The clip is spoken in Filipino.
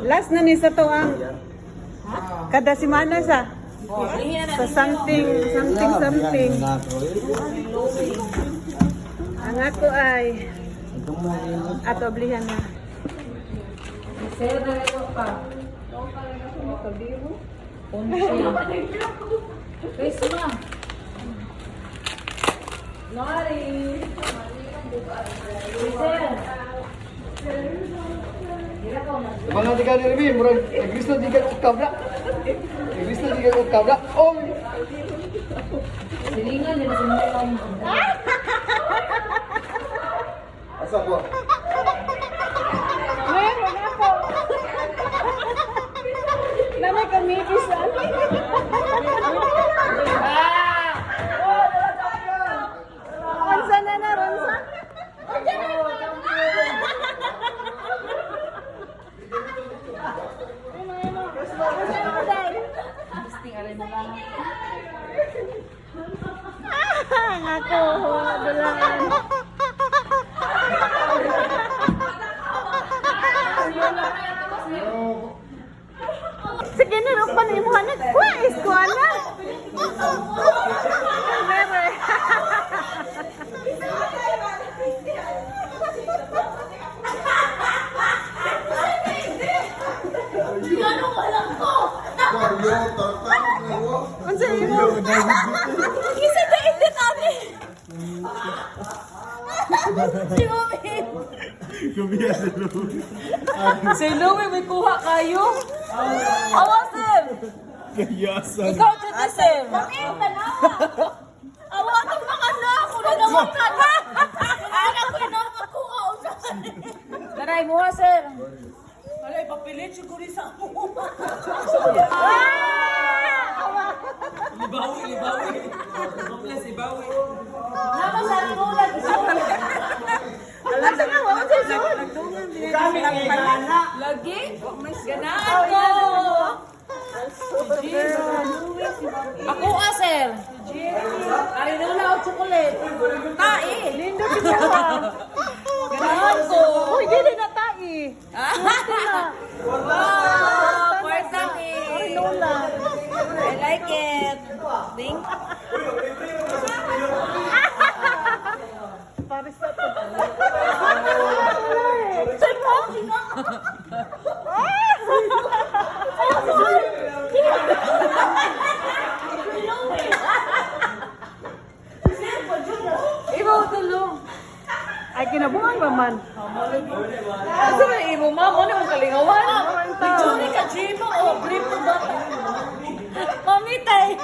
Last na ni sa to ang kada semana sa something. Ang ako ay ato oblihan na. Sir, nalito pa. Please, ma'am. Nari. Sir. Mga di ka ni Remy, murag nagris na di ka kabla. Nagris na di ka kabla. Oh! Silingan din sa mga kami. Asa ko? Meron ako. Namay kami isa. Ronsa na, Ronsa. Ako, dulaan. Sige na, rin pa na yung hanap. Wais ko, ana. Meron. Ang sa'yo mo. Isa na edit abi. Si Mami. Si Louie, may kuha kayo. Awa, sir. Ikaw, tita, sir. Pakita na. Awa ka mga na. Ako na naman ka na. Ako na makuha. Taray mo, sir. Wala, ipapilit siguro sa mo. Libawi. Komples, libawi. Nama sa ringulan. Alam sa nga, wala sa ito. Kami ang panana. Lagi? Ganaan ko. Ako, sir. Arinula o chocolate. Tai. Lindo kita. Ganaan ko. Uy, dili na tayo. Wow, person eh. Arinola. I like it. Think? Paris na ito. Ibaw tulong. Ay, kinabuhan ba man? Kasi na ibo, ma'am. Ano mong kalingawan? Picture ka, Gino. O, brief mo ba? Mami, tay.